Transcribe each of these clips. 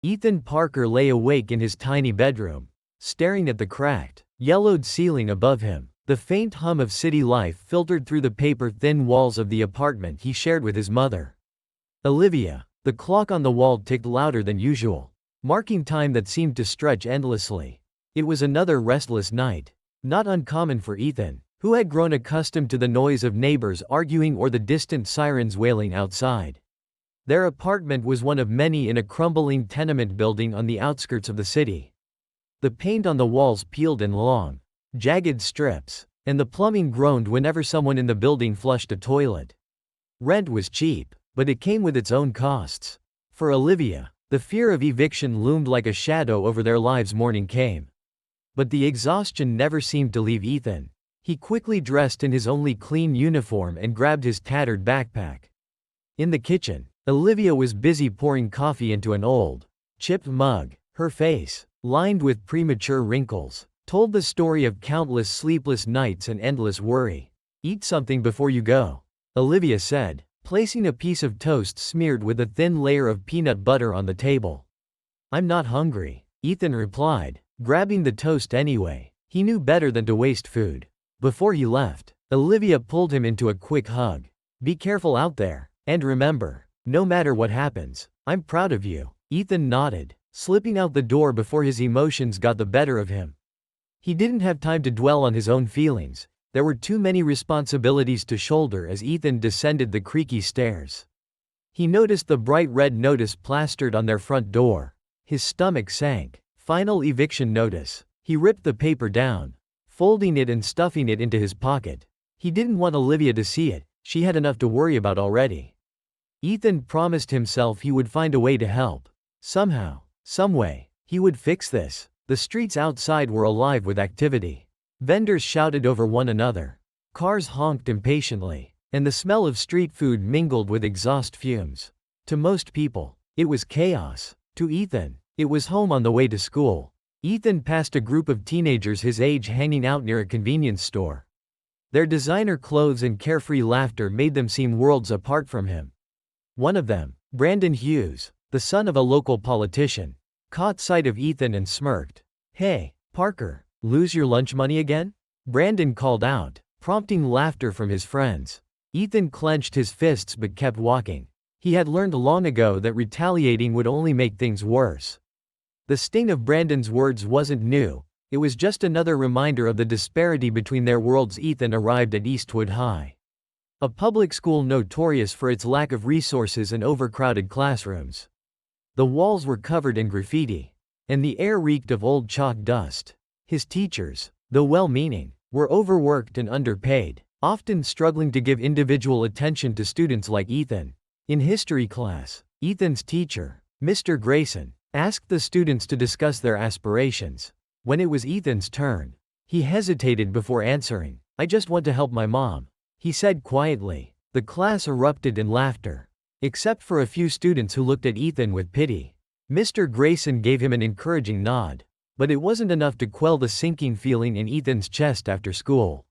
Ethan Parker lay awake in his tiny bedroom, staring at the cracked, yellowed ceiling above him. The faint hum of city life filtered through the paper-thin walls of the apartment he shared with his mother, Olivia. The clock on the wall ticked louder than usual, marking time that seemed to stretch endlessly. It was another restless night, not uncommon for Ethan, who had grown accustomed to the noise of neighbors arguing or the distant sirens wailing outside. Their apartment was one of many in a crumbling tenement building on the outskirts of the city. The paint on the walls peeled in long, jagged strips, and the plumbing groaned whenever someone in the building flushed a toilet. Rent was cheap, but it came with its own costs. For Olivia, the fear of eviction loomed like a shadow over their lives. Morning came, but the exhaustion never seemed to leave Ethan. He quickly dressed in his only clean uniform and grabbed his tattered backpack. In the kitchen, Olivia was busy pouring coffee into an old, chipped mug. Her face, lined with premature wrinkles, told the story of countless sleepless nights and endless worry. "Eat something before you go," Olivia said, placing a piece of toast smeared with a thin layer of peanut butter on the table. "I'm not hungry," Ethan replied, grabbing the toast anyway. He knew better than to waste food. Before he left, Olivia pulled him into a quick hug. "Be careful out there, and remember, no matter what happens, I'm proud of you." Ethan nodded, slipping out the door before his emotions got the better of him. He didn't have time to dwell on his own feelings. There were too many responsibilities to shoulder as Ethan descended the creaky stairs. He noticed the bright red notice plastered on their front door. His stomach sank. Final eviction notice. He ripped the paper down, folding it and stuffing it into his pocket. He didn't want Olivia to see it. She had enough to worry about already. Ethan promised himself he would find a way to help. Somehow, someway, he would fix this. The streets outside were alive with activity. Vendors shouted over one another. Cars honked impatiently, and the smell of street food mingled with exhaust fumes. To most people, it was chaos. To Ethan, it was home on the way to school. Ethan passed a group of teenagers his age hanging out near a convenience store. Their designer clothes and carefree laughter made them seem worlds apart from him. One of them, Brandon Hughes, the son of a local politician, caught sight of Ethan and smirked. "Hey, Parker, lose your lunch money again?" Brandon called out, prompting laughter from his friends. Ethan clenched his fists but kept walking. He had learned long ago that retaliating would only make things worse. The sting of Brandon's words wasn't new, it was just another reminder of the disparity between their worlds. Ethan arrived at Eastwood High, a public school notorious for its lack of resources and overcrowded classrooms. The walls were covered in graffiti, and the air reeked of old chalk dust. His teachers, though well-meaning, were overworked and underpaid, often struggling to give individual attention to students like Ethan. In history class, Ethan's teacher, Mr. Grayson, asked the students to discuss their aspirations. When it was Ethan's turn, he hesitated before answering. "I just want to help my mom," he said quietly. The class erupted in laughter, except for a few students who looked at Ethan with pity. Mr. Grayson gave him an encouraging nod, but it wasn't enough to quell the sinking feeling in Ethan's chest after school.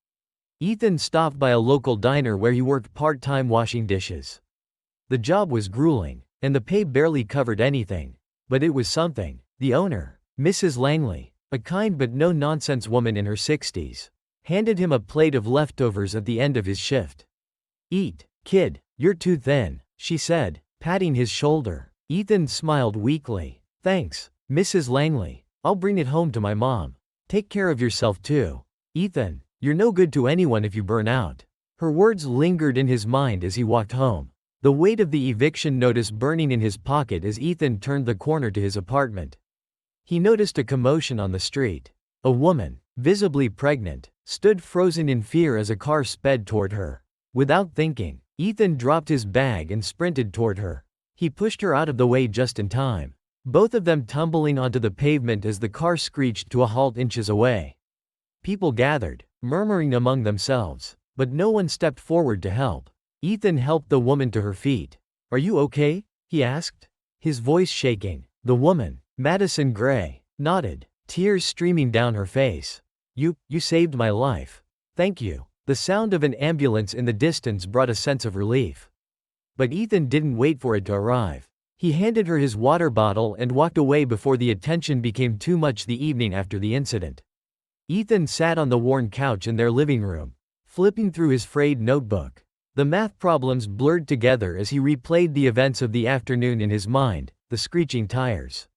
Ethan stopped by a local diner where he worked part-time washing dishes. The job was grueling, and the pay barely covered anything. But it was something. The owner, Mrs. Langley, a kind but no-nonsense woman in her 60s, handed him a plate of leftovers at the end of his shift. "Eat, kid, you're too thin," she said, patting his shoulder. Ethan smiled weakly. "Thanks, Mrs. Langley. I'll bring it home to my mom. Take care of yourself too." "Ethan, you're no good to anyone if you burn out." Her words lingered in his mind as he walked home, the weight of the eviction notice burning in his pocket as Ethan turned the corner to his apartment. He noticed a commotion on the street. A woman, visibly pregnant, stood frozen in fear as a car sped toward her. Without thinking, Ethan dropped his bag and sprinted toward her. He pushed her out of the way just in time, both of them tumbling onto the pavement as the car screeched to a halt inches away. People gathered, murmuring among themselves, but no one stepped forward to help. Ethan helped the woman to her feet. "Are you okay?" he asked, his voice shaking. The woman, Madison Gray, nodded, tears streaming down her face. You saved my life. Thank you." The sound of an ambulance in the distance brought a sense of relief. But Ethan didn't wait for it to arrive. He handed her his water bottle and walked away before the attention became too much the evening after the incident. Ethan sat on the worn couch in their living room, flipping through his frayed notebook. The math problems blurred together as he replayed the events of the afternoon in his mind, the screeching tires,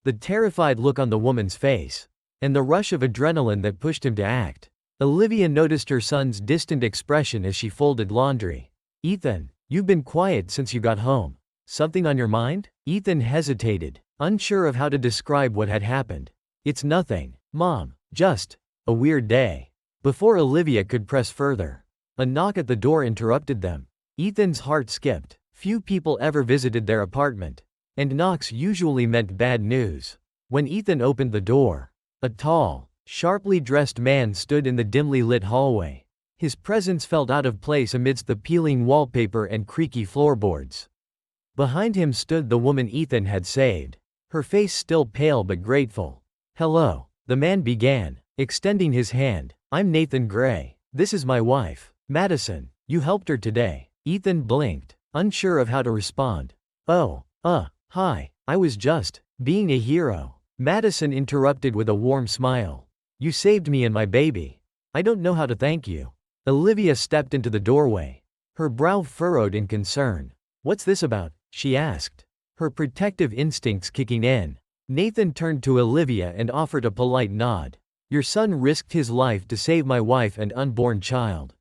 the terrified look on the woman's face, and the rush of adrenaline that pushed him to act. Olivia noticed her son's distant expression as she folded laundry. "Ethan, you've been quiet since you got home. Something on your mind?" Ethan hesitated, unsure of how to describe what had happened. "It's nothing, Mom, just a weird day." Before Olivia could press further, a knock at the door interrupted them. Ethan's heart skipped. Few people ever visited their apartment, and knocks usually meant bad news. When Ethan opened the door, a tall, sharply dressed man stood in the dimly lit hallway. His presence felt out of place amidst the peeling wallpaper and creaky floorboards. Behind him stood the woman Ethan had saved, her face still pale but grateful. "Hello," the man began, extending his hand. "I'm Nathan Gray. This is my wife, Madison. You helped her today." Ethan blinked, unsure of how to respond. "Oh, hi, I was just being a hero." Madison interrupted with a warm smile. "You saved me and my baby. I don't know how to thank you." Olivia stepped into the doorway, her brow furrowed in concern. "What's this about?" she asked, her protective instincts kicking in. Nathan turned to Olivia and offered a polite nod. "Your son risked his life to save my wife and unborn child.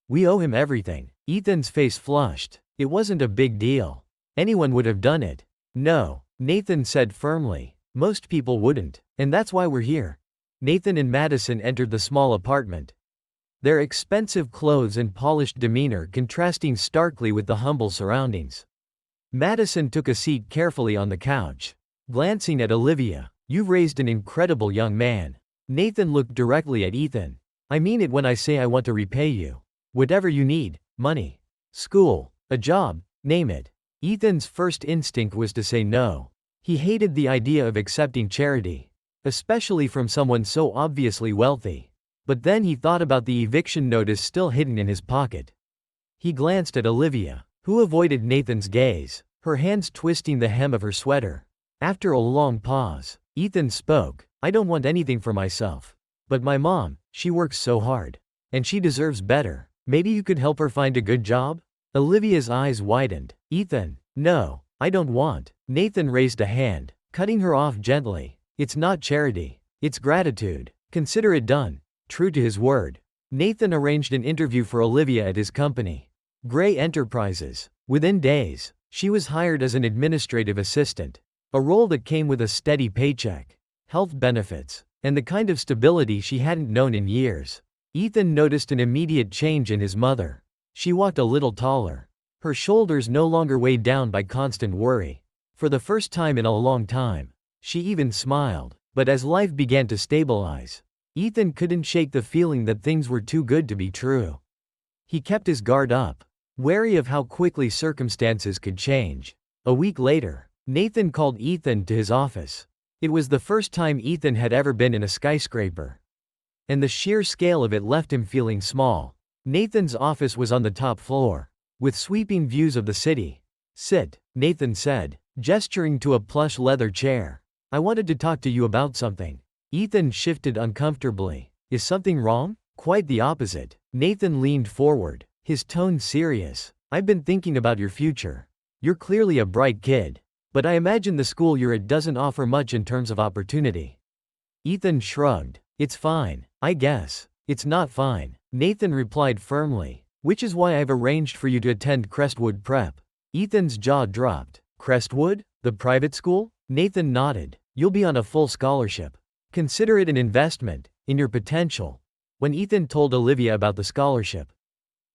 We owe him everything." Ethan's face flushed. It wasn't a big deal. Anyone would have done it. "No," Nathan said firmly. "Most people wouldn't, and that's why we're here." Nathan and Madison entered the small apartment, their expensive clothes and polished demeanor contrasting starkly with the humble surroundings. Madison took a seat carefully on the couch, glancing at Olivia. "You've raised an incredible young man." Nathan looked directly at Ethan. "I mean it when I say I want to repay you. Whatever you need, money, school, a job, name it." Ethan's first instinct was to say no. He hated the idea of accepting charity, especially from someone so obviously wealthy. But then he thought about the eviction notice still hidden in his pocket. He glanced at Olivia, who avoided Nathan's gaze, her hands twisting the hem of her sweater. After a long pause, Ethan spoke. "I don't want anything for myself. But my mom, she works so hard. And she deserves better. Maybe you could help her find a good job?" Olivia's eyes widened. "Ethan, no, I don't want." Nathan raised a hand, cutting her off gently. "It's not charity. It's gratitude. Consider it done." True to his word, Nathan arranged an interview for Olivia at his company, Gray Enterprises. Within days, she was hired as an administrative assistant, a role that came with a steady paycheck, health benefits, and the kind of stability she hadn't known in years. Ethan noticed an immediate change in his mother. She walked a little taller, her shoulders no longer weighed down by constant worry. For the first time in a long time, she even smiled. But as life began to stabilize, Ethan couldn't shake the feeling that things were too good to be true. He kept his guard up, wary of how quickly circumstances could change. A week later, Nathan called Ethan to his office. It was the first time Ethan had ever been in a skyscraper, and the sheer scale of it left him feeling small. Nathan's office was on the top floor, with sweeping views of the city. "Sit," Nathan said, gesturing to a plush leather chair. "I wanted to talk to you about something." Ethan shifted uncomfortably. "Is something wrong?" "Quite the opposite." Nathan leaned forward, his tone serious. "I've been thinking about your future. You're clearly a bright kid, but I imagine the school you're at doesn't offer much in terms of opportunity." Ethan shrugged. "It's fine, I guess." "It's not fine," Nathan replied firmly, "which is why I've arranged for you to attend Crestwood Prep." Ethan's jaw dropped. "Crestwood? The private school?" Nathan nodded. "You'll be on a full scholarship. Consider it an investment in your potential." When Ethan told Olivia about the scholarship,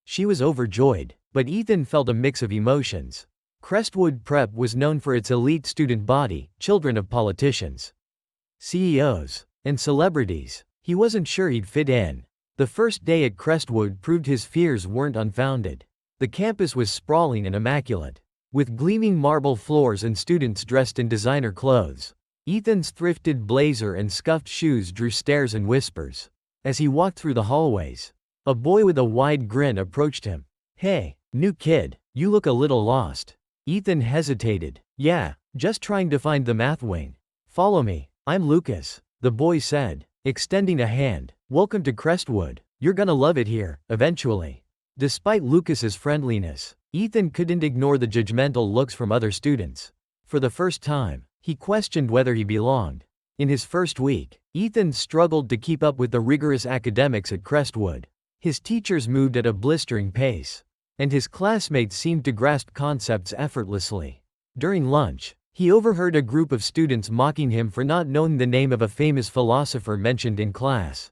she was overjoyed, but Ethan felt a mix of emotions. Crestwood Prep was known for its elite student body, children of politicians, CEOs, and celebrities. He wasn't sure he'd fit in. The first day at Crestwood proved his fears weren't unfounded. The campus was sprawling and immaculate, with gleaming marble floors and students dressed in designer clothes. Ethan's thrifted blazer and scuffed shoes drew stares and whispers. As he walked through the hallways, a boy with a wide grin approached him. "Hey, new kid, you look a little lost." Ethan hesitated. Yeah, just trying to find the math wing. Follow me, I'm Lucas, the boy said, extending a hand. Welcome to Crestwood. You're gonna love it here, eventually. Despite Lucas's friendliness, Ethan couldn't ignore the judgmental looks from other students. For the first time, he questioned whether he belonged. In his first week, Ethan struggled to keep up with the rigorous academics at Crestwood. His teachers moved at a blistering pace, and his classmates seemed to grasp concepts effortlessly. During lunch, he overheard a group of students mocking him for not knowing the name of a famous philosopher mentioned in class.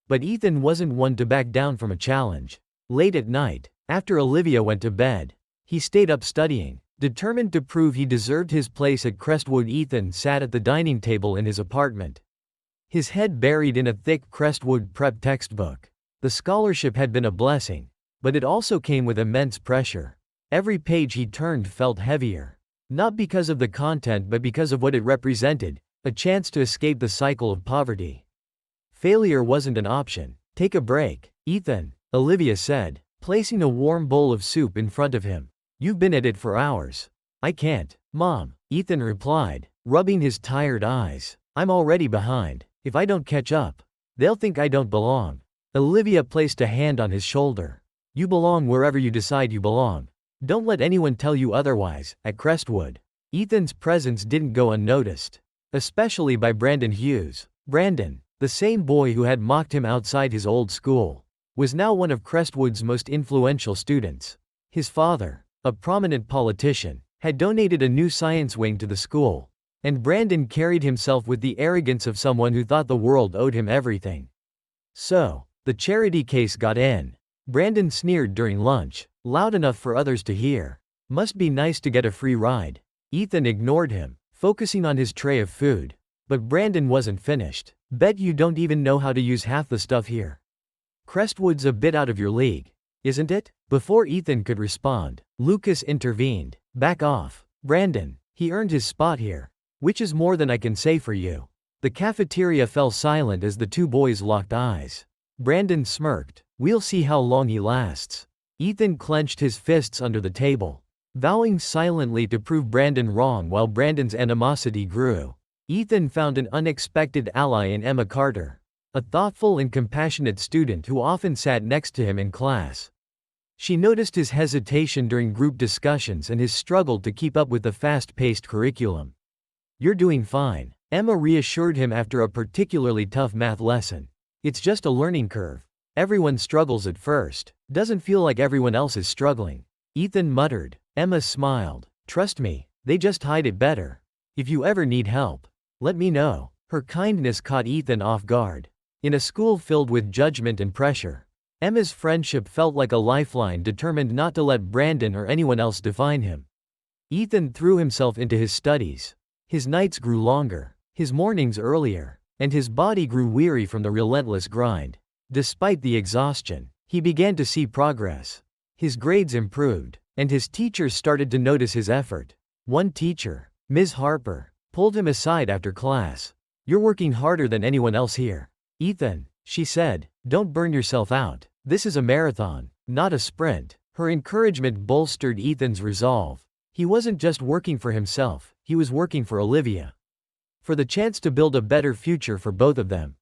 But Ethan wasn't one to back down from a challenge. Late at night, after Olivia went to bed, he stayed up studying. Determined to prove he deserved his place at Crestwood, Ethan sat at the dining table in his apartment, his head buried in a thick Crestwood prep textbook. The scholarship had been a blessing, but it also came with immense pressure. Every page he turned felt heavier. Not because of the content but because of what it represented, a chance to escape the cycle of poverty. Failure wasn't an option. Take a break, Ethan, Olivia said, placing a warm bowl of soup in front of him. You've been at it for hours. I can't, Mom, Ethan replied, rubbing his tired eyes. I'm already behind. If I don't catch up, they'll think I don't belong. Olivia placed a hand on his shoulder. You belong wherever you decide you belong. Don't let anyone tell you otherwise. At Crestwood, Ethan's presence didn't go unnoticed, especially by Brandon Hughes. Brandon, the same boy who had mocked him outside his old school, was now one of Crestwood's most influential students. His father, a prominent politician, had donated a new science wing to the school, and Brandon carried himself with the arrogance of someone who thought the world owed him everything. So, the charity case got in. Brandon sneered during lunch, loud enough for others to hear. Must be nice to get a free ride. Ethan ignored him, focusing on his tray of food. But Brandon wasn't finished. Bet you don't even know how to use half the stuff here. Crestwood's a bit out of your league, isn't it? Before Ethan could respond, Lucas intervened. Back off, Brandon. He earned his spot here, which is more than I can say for you. The cafeteria fell silent as the two boys locked eyes. Brandon smirked. We'll see how long he lasts. Ethan clenched his fists under the table, vowing silently to prove Brandon wrong while Brandon's animosity grew. Ethan found an unexpected ally in Emma Carter, a thoughtful and compassionate student who often sat next to him in class. She noticed his hesitation during group discussions and his struggle to keep up with the fast-paced curriculum. You're doing fine, Emma reassured him after a particularly tough math lesson. It's just a learning curve. Everyone struggles at first. Doesn't feel like everyone else is struggling. Ethan muttered. Emma smiled. Trust me, they just hide it better. If you ever need help, let me know. Her kindness caught Ethan off guard. In a school filled with judgment and pressure, Emma's friendship felt like a lifeline, determined not to let Brandon or anyone else define him. Ethan threw himself into his studies. His nights grew longer, his mornings earlier, and his body grew weary from the relentless grind. Despite the exhaustion, he began to see progress. His grades improved, and his teachers started to notice his effort. One teacher, Ms. Harper, pulled him aside after class. You're working harder than anyone else here. Ethan, she said, don't burn yourself out. This is a marathon, not a sprint. Her encouragement bolstered Ethan's resolve. He wasn't just working for himself, he was working for Olivia. For the chance to build a better future for both of them.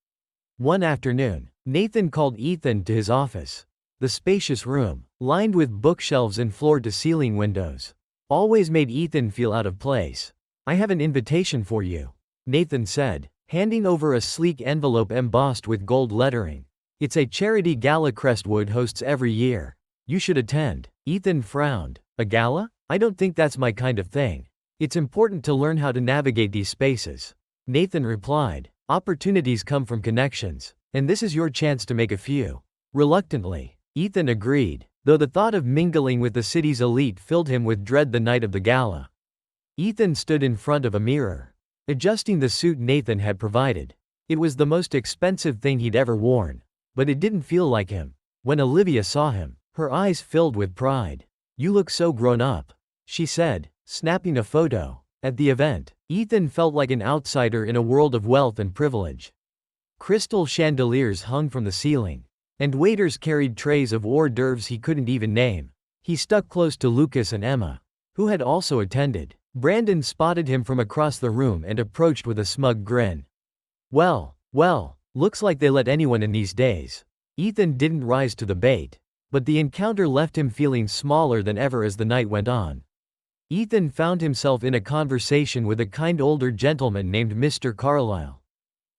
One afternoon, Nathan called Ethan to his office. The spacious room, lined with bookshelves and floor-to-ceiling windows, always made Ethan feel out of place. I have an invitation for you, Nathan said, handing over a sleek envelope embossed with gold lettering. It's a charity gala Crestwood hosts every year. You should attend. Ethan frowned. A gala? I don't think that's my kind of thing. It's important to learn how to navigate these spaces. Nathan replied. Opportunities come from connections, and this is your chance to make a few. Reluctantly, Ethan agreed, though the thought of mingling with the city's elite filled him with dread the night of the gala. Ethan stood in front of a mirror, adjusting the suit Nathan had provided. It was the most expensive thing he'd ever worn, but it didn't feel like him. When Olivia saw him, her eyes filled with pride. You look so grown up, she said, snapping a photo. At the event, Ethan felt like an outsider in a world of wealth and privilege. Crystal chandeliers hung from the ceiling, and waiters carried trays of hors d'oeuvres he couldn't even name. He stuck close to Lucas and Emma, who had also attended. Brandon spotted him from across the room and approached with a smug grin. Well, looks like they let anyone in these days. Ethan didn't rise to the bait, but the encounter left him feeling smaller than ever as the night went on. Ethan found himself in a conversation with a kind older gentleman named Mr. Carlyle,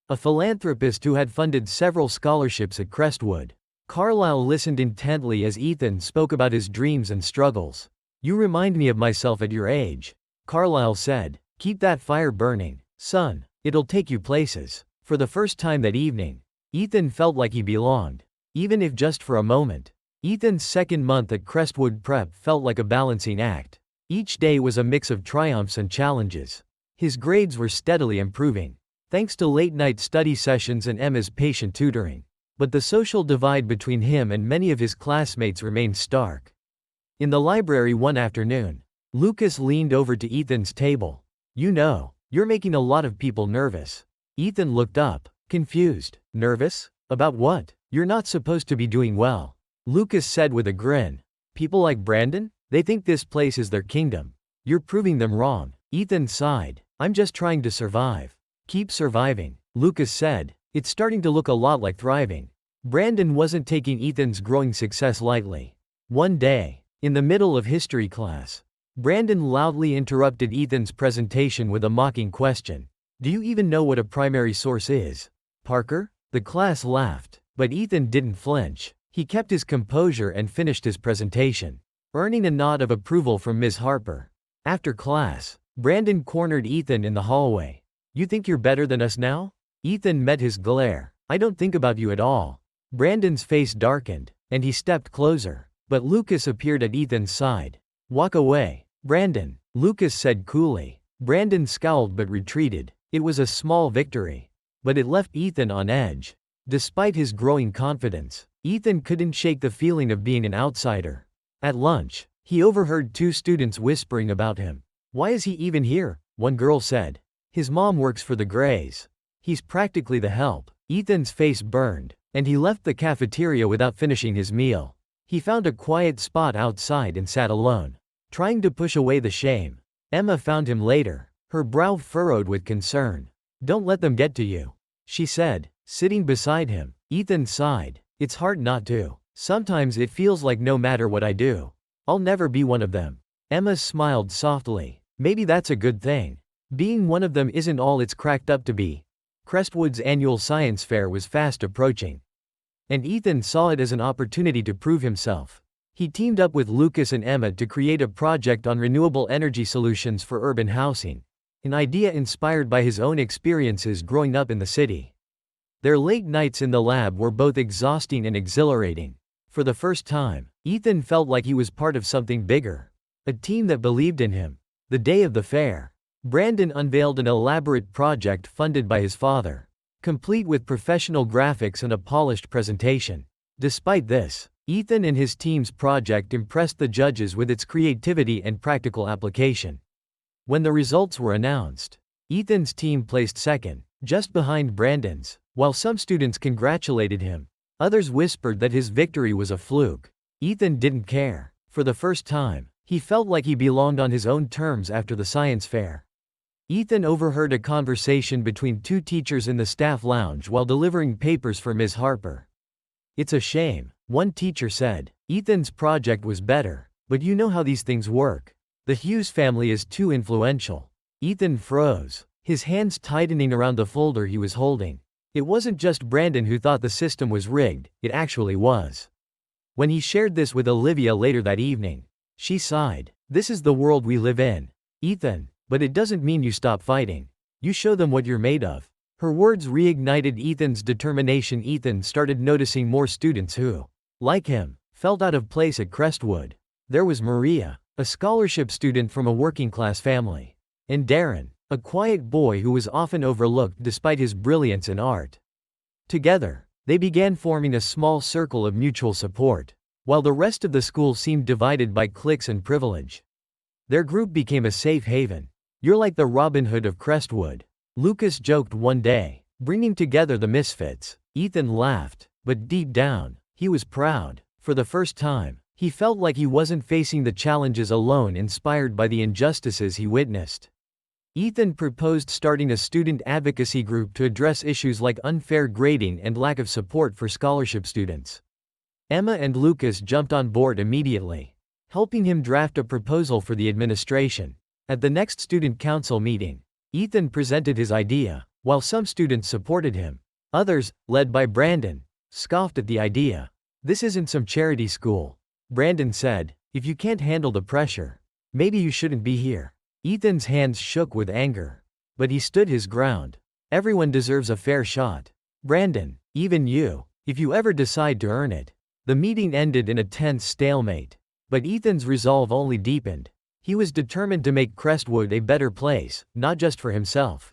a philanthropist who had funded several scholarships at Crestwood. Carlyle listened intently as Ethan spoke about his dreams and struggles. "You remind me of myself at your age," Carlyle said. "Keep that fire burning, son. It'll take you places." For the first time that evening, Ethan felt like he belonged, even if just for a moment. Ethan's second month at Crestwood Prep felt like a balancing act. Each day was a mix of triumphs and challenges. His grades were steadily improving, thanks to late-night study sessions and Emma's patient tutoring. But the social divide between him and many of his classmates remained stark. In the library one afternoon, Lucas leaned over to Ethan's table. "You know, you're making a lot of people nervous." Ethan looked up, confused. "Nervous? About what? You're not supposed to be doing well," Lucas said with a grin. "People like Brandon? They think this place is their kingdom. You're proving them wrong." Ethan sighed. "I'm just trying to survive." "Keep surviving," Lucas said. "It's starting to look a lot like thriving." Brandon wasn't taking Ethan's growing success lightly. One day, in the middle of history class, Brandon loudly interrupted Ethan's presentation with a mocking question. "Do you even know what a primary source is, Parker?" The class laughed, but Ethan didn't flinch. He kept his composure and finished his presentation, earning a nod of approval from Ms. Harper. After class, Brandon cornered Ethan in the hallway. "You think you're better than us now?" Ethan met his glare. "I don't think about you at all." Brandon's face darkened, and he stepped closer, but Lucas appeared at Ethan's side. "Walk away, Brandon," Lucas said coolly. Brandon scowled but retreated. It was a small victory, but it left Ethan on edge. Despite his growing confidence, Ethan couldn't shake the feeling of being an outsider. At lunch, he overheard two students whispering about him. "Why is he even here?" one girl said. "His mom works for the Grays. He's practically the help." Ethan's face burned, and he left the cafeteria without finishing his meal. He found a quiet spot outside and sat alone, trying to push away the shame. Emma found him later, her brow furrowed with concern. "Don't let them get to you," she said, sitting beside him. Ethan sighed. "It's hard not to. Sometimes it feels like no matter what I do, I'll never be one of them." Emma smiled softly. "Maybe that's a good thing. Being one of them isn't all it's cracked up to be." Crestwood's annual science fair was fast approaching, and Ethan saw it as an opportunity to prove himself. He teamed up with Lucas and Emma to create a project on renewable energy solutions for urban housing, an idea inspired by his own experiences growing up in the city. Their late nights in the lab were both exhausting and exhilarating. For the first time, Ethan felt like he was part of something bigger, a team that believed in him. The day of the fair, Brandon unveiled an elaborate project funded by his father, complete with professional graphics and a polished presentation. Despite this, Ethan and his team's project impressed the judges with its creativity and practical application. When the results were announced, Ethan's team placed second, just behind Brandon's. While some students congratulated him, others whispered that his victory was a fluke. Ethan didn't care. For the first time, he felt like he belonged on his own terms after the science fair. Ethan overheard a conversation between two teachers in the staff lounge while delivering papers for Ms. Harper. "It's a shame," one teacher said. "Ethan's project was better, but you know how these things work. The Hughes family is too influential." Ethan froze, his hands tightening around the folder he was holding. It wasn't just Brandon who thought the system was rigged, it actually was. When he shared this with Olivia later that evening, she sighed. "This is the world we live in, Ethan, but it doesn't mean you stop fighting. You show them what you're made of." Her words reignited Ethan's determination. Ethan started noticing more students who, like him, felt out of place at Crestwood. There was Maria, a scholarship student from a working-class family, and Darren, a quiet boy who was often overlooked despite his brilliance in art. Together, they began forming a small circle of mutual support, while the rest of the school seemed divided by cliques and privilege. Their group became a safe haven. "You're like the Robin Hood of Crestwood," Lucas joked one day, bringing together the misfits. Ethan laughed, but deep down, he was proud. For the first time, He felt like he wasn't facing the challenges alone, inspired by the injustices he witnessed. Ethan proposed starting a student advocacy group to address issues like unfair grading and lack of support for scholarship students. Emma and Lucas jumped on board immediately, helping him draft a proposal for the administration. At the next student council meeting, Ethan presented his idea. While some students supported him, others, led by Brandon, scoffed at the idea. "This isn't some charity school," Brandon said. "If you can't handle the pressure, maybe you shouldn't be here." Ethan's hands shook with anger. But he stood his ground. "Everyone deserves a fair shot. Brandon, even you, if you ever decide to earn it." The meeting ended in a tense stalemate. But Ethan's resolve only deepened. He was determined to make Crestwood a better place, not just for himself,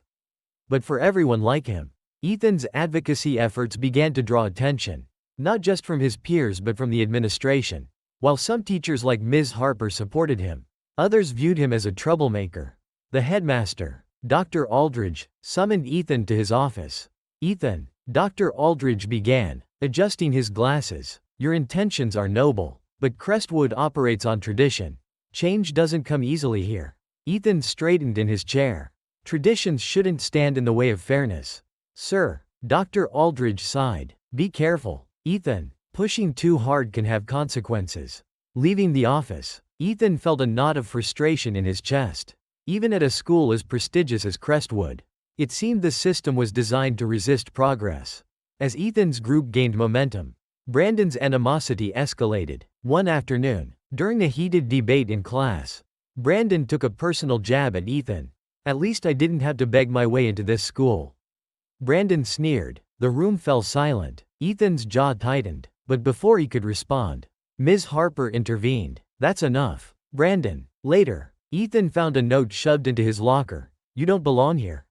but for everyone like him. Ethan's advocacy efforts began to draw attention, not just from his peers but from the administration. While some teachers like Ms. Harper supported him, others viewed him as a troublemaker. The headmaster, Dr. Aldridge, summoned Ethan to his office. "Ethan," Dr. Aldridge began, adjusting his glasses, "your intentions are noble, but Crestwood operates on tradition. Change doesn't come easily here." Ethan straightened in his chair. "Traditions shouldn't stand in the way of fairness." "Sir," Dr. Aldridge sighed, "be careful. Ethan, pushing too hard can have consequences." Leaving the office, Ethan felt a knot of frustration in his chest. Even at a school as prestigious as Crestwood, it seemed the system was designed to resist progress. As Ethan's group gained momentum, Brandon's animosity escalated. One afternoon, during a heated debate in class, Brandon took a personal jab at Ethan. "At least I didn't have to beg my way into this school." Brandon sneered. The room fell silent. Ethan's jaw tightened, but before he could respond, Ms. Harper intervened. "That's enough, Brandon." Later, Ethan found a note shoved into his locker. "You don't belong here.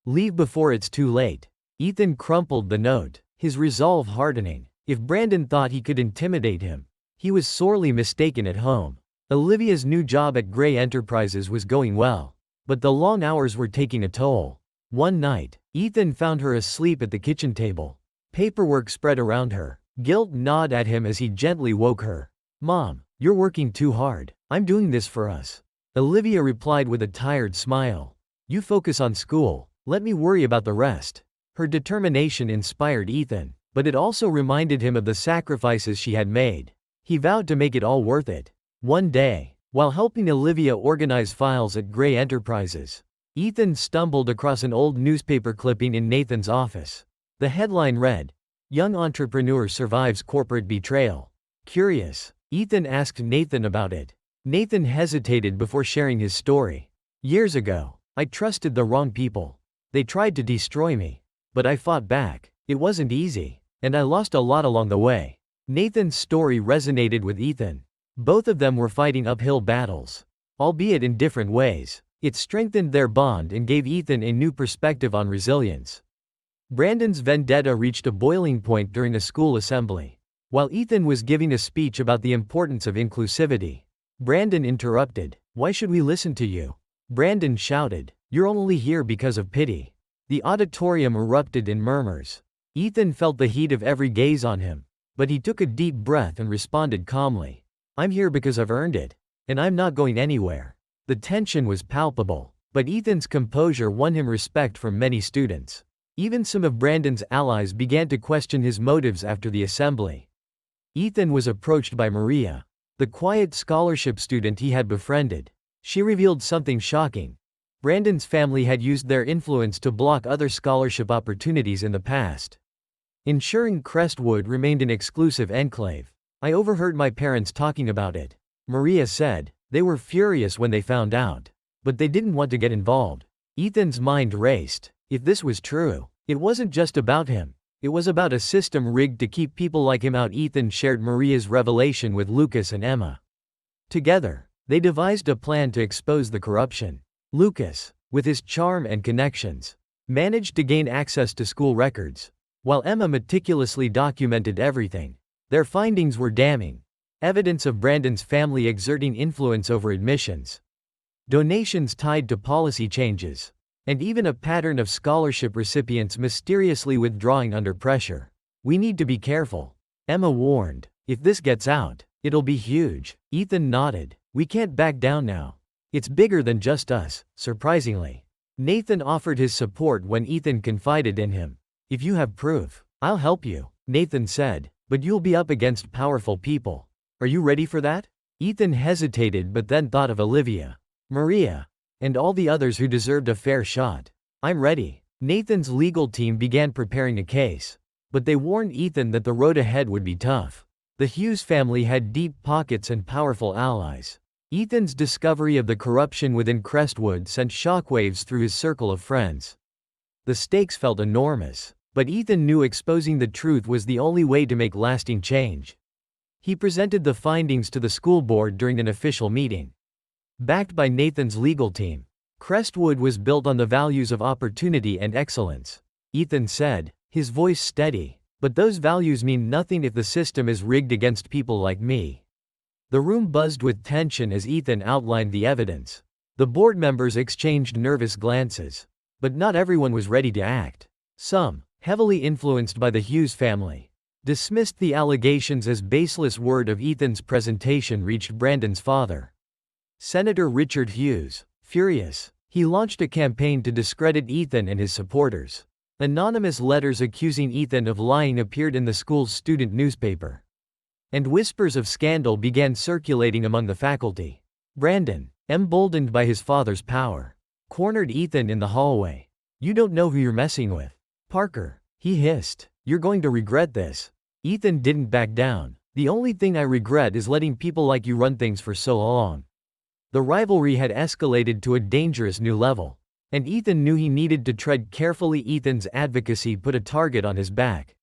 Leave before it's too late." Ethan crumpled the note, his resolve hardening. If Brandon thought he could intimidate him, he was sorely mistaken at home. Olivia's new job at Gray Enterprises was going well, but the long hours were taking a toll. One night, Ethan found her asleep at the kitchen table. Paperwork spread around her. Guilt gnawed at him as he gently woke her. "Mom, you're working too hard. I'm doing this for us." Olivia replied with a tired smile. "You focus on school, let me worry about the rest." Her determination inspired Ethan, but it also reminded him of the sacrifices she had made. He vowed to make it all worth it. One day, while helping Olivia organize files at Gray Enterprises, Ethan stumbled across an old newspaper clipping in Nathan's office. The headline read, "Young Entrepreneur Survives Corporate Betrayal." Curious, Ethan asked Nathan about it. Nathan hesitated before sharing his story. "Years ago, I trusted the wrong people. They tried to destroy me, but I fought back. It wasn't easy, and I lost a lot along the way." Nathan's story resonated with Ethan. Both of them were fighting uphill battles, albeit in different ways. It strengthened their bond and gave Ethan a new perspective on resilience. Brandon's vendetta reached a boiling point during a school assembly. While Ethan was giving a speech about the importance of inclusivity, Brandon interrupted. "Why should we listen to you?" Brandon shouted. "You're only here because of pity." The auditorium erupted in murmurs. Ethan felt the heat of every gaze on him, but he took a deep breath and responded calmly. "I'm here because I've earned it, and I'm not going anywhere." The tension was palpable, but Ethan's composure won him respect from many students. Even some of Brandon's allies began to question his motives after the assembly. Ethan was approached by Maria, the quiet scholarship student he had befriended. She revealed something shocking. Brandon's family had used their influence to block other scholarship opportunities in the past, ensuring Crestwood remained an exclusive enclave. "I overheard my parents talking about it," Maria said. "They were furious when they found out, but they didn't want to get involved." Ethan's mind raced. If this was true, it wasn't just about him. It was about a system rigged to keep people like him out. Ethan shared Maria's revelation with Lucas and Emma. Together, they devised a plan to expose the corruption. Lucas, with his charm and connections, managed to gain access to school records, while Emma meticulously documented everything. Their findings were damning. Evidence of Brandon's family exerting influence over admissions, donations tied to policy changes, and even a pattern of scholarship recipients mysteriously withdrawing under pressure. "We need to be careful," Emma warned. "If this gets out, It'll be huge. Ethan nodded. We can't back down now. It's bigger than just us, surprisingly. Nathan offered his support when Ethan confided in him. If you have proof, I'll help you, Nathan said, but you'll be up against powerful people. Are you ready for that? Ethan hesitated but then thought of Olivia, Maria, and all the others who deserved a fair shot. I'm ready. Nathan's legal team began preparing a case, but they warned Ethan that the road ahead would be tough. The Hughes family had deep pockets and powerful allies. Ethan's discovery of the corruption within Crestwood sent shockwaves through his circle of friends. The stakes felt enormous, but Ethan knew exposing the truth was the only way to make lasting change. He presented the findings to the school board during an official meeting. Backed by Nathan's legal team, Crestwood was built on the values of opportunity and excellence. Ethan said, his voice steady, but those values mean nothing if the system is rigged against people like me. The room buzzed with tension as Ethan outlined the evidence. The board members exchanged nervous glances, but not everyone was ready to act. Some, heavily influenced by the Hughes family, dismissed the allegations as baseless. Word of Ethan's presentation reached Brandon's father, Senator Richard Hughes. Furious, he launched a campaign to discredit Ethan and his supporters. Anonymous letters accusing Ethan of lying appeared in the school's student newspaper, and whispers of scandal began circulating among the faculty. Brandon, emboldened by his father's power, cornered Ethan in the hallway. You don't know who you're messing with, Parker, he hissed. You're going to regret this. Ethan didn't back down. The only thing I regret is letting people like you run things for so long. The rivalry had escalated to a dangerous new level, and Ethan knew he needed to tread carefully. Ethan's advocacy put a target on his back.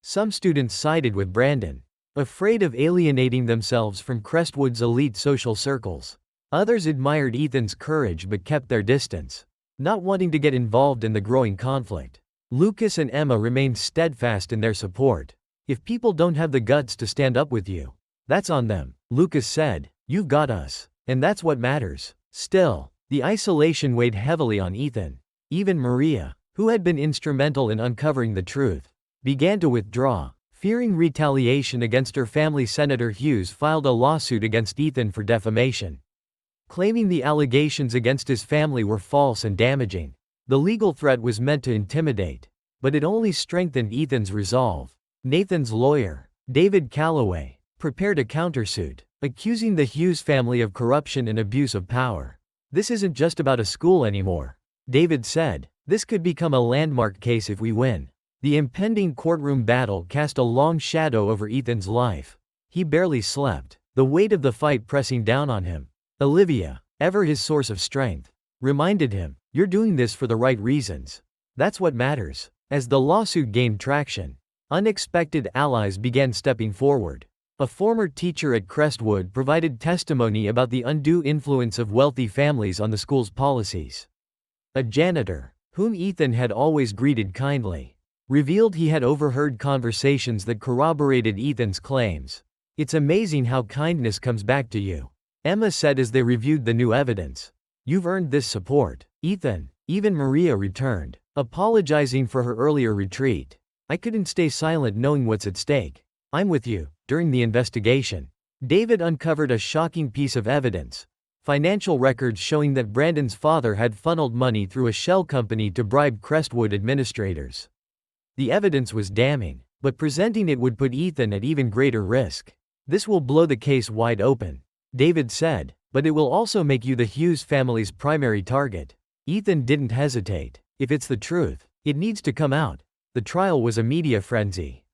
Some students sided with Brandon, afraid of alienating themselves from Crestwood's elite social circles. Others admired Ethan's courage but kept their distance, not wanting to get involved in the growing conflict. Lucas and Emma remained steadfast in their support. If people don't have the guts to stand up with you, that's on them, Lucas said. You've got us, and that's what matters. Still, the isolation weighed heavily on Ethan. Even Maria, who had been instrumental in uncovering the truth, began to withdraw, fearing retaliation against her family. Senator Hughes filed a lawsuit against Ethan for defamation, claiming the allegations against his family were false and damaging. The legal threat was meant to intimidate, but it only strengthened Ethan's resolve. Nathan's lawyer, David Calloway, prepared a countersuit, accusing the Hughes family of corruption and abuse of power. This isn't just about a school anymore, David said. This could become a landmark case if we win. The impending courtroom battle cast a long shadow over Ethan's life. He barely slept, the weight of the fight pressing down on him. Olivia, ever his source of strength, reminded him, you're doing this for the right reasons. That's what matters. As the lawsuit gained traction, unexpected allies began stepping forward. A former teacher at Crestwood provided testimony about the undue influence of wealthy families on the school's policies. A janitor, whom Ethan had always greeted kindly, revealed he had overheard conversations that corroborated Ethan's claims. It's amazing how kindness comes back to you, Emma said as they reviewed the new evidence. You've earned this support, Ethan. Even Maria returned, apologizing for her earlier retreat. I couldn't stay silent knowing what's at stake. I'm with you. During the investigation, David uncovered a shocking piece of evidence: financial records showing that Brandon's father had funneled money through a shell company to bribe Crestwood administrators. The evidence was damning, but presenting it would put Ethan at even greater risk. This will blow the case wide open, David said, but it will also make you the Hughes family's primary target. Ethan didn't hesitate. If it's the truth, it needs to come out. The trial was a media frenzy.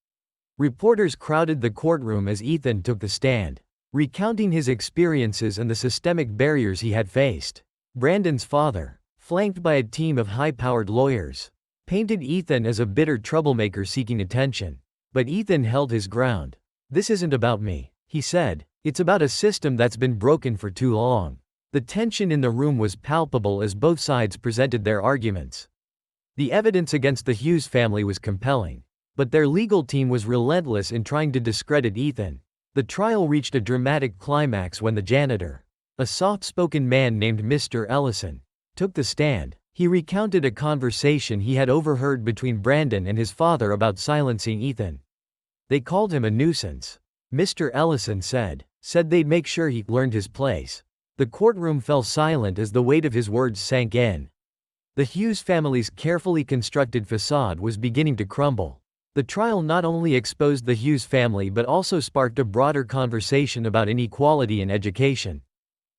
Reporters crowded the courtroom as Ethan took the stand, recounting his experiences and the systemic barriers he had faced. Brandon's father, flanked by a team of high-powered lawyers, painted Ethan as a bitter troublemaker seeking attention. But Ethan held his ground. This isn't about me, he said. It's about a system that's been broken for too long. The tension in the room was palpable as both sides presented their arguments. The evidence against the Hughes family was compelling, but their legal team was relentless in trying to discredit Ethan. The trial reached a dramatic climax when the janitor, a soft-spoken man named Mr. Ellison, took the stand. He recounted a conversation he had overheard between Brandon and his father about silencing Ethan. They called him a nuisance. Mr. Ellison said they'd make sure he learned his place. The courtroom fell silent as the weight of his words sank in. The Hughes family's carefully constructed facade was beginning to crumble. The trial not only exposed the Hughes family but also sparked a broader conversation about inequality in education.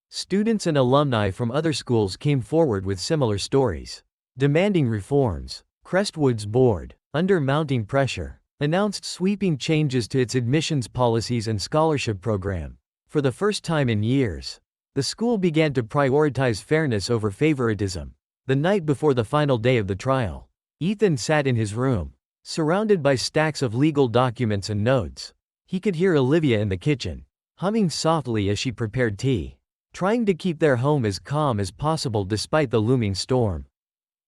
Students and alumni from other schools came forward with similar stories, demanding reforms. Crestwood's board, under mounting pressure, announced sweeping changes to its admissions policies and scholarship program. For the first time in years, the school began to prioritize fairness over favoritism. The night before the final day of the trial, Ethan sat in his room, surrounded by stacks of legal documents and notes. He could hear Olivia in the kitchen, humming softly as she prepared tea, trying to keep their home as calm as possible despite the looming storm.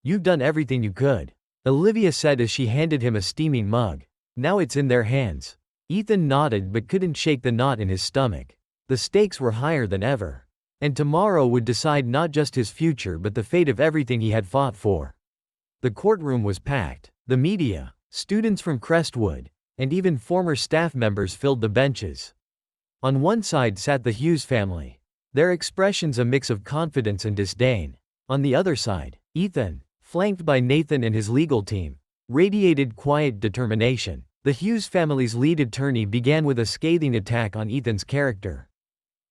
"You've done everything you could," Olivia said as she handed him a steaming mug. "Now it's in their hands." Ethan nodded but couldn't shake the knot in his stomach. The stakes were higher than ever. And tomorrow would decide not just his future but the fate of everything he had fought for. The courtroom was packed. The media, students from Crestwood, and even former staff members filled the benches. On one side sat the Hughes family, their expressions a mix of confidence and disdain. On the other side, Ethan, flanked by Nathan and his legal team, radiated quiet determination. The Hughes family's lead attorney began with a scathing attack on Ethan's character,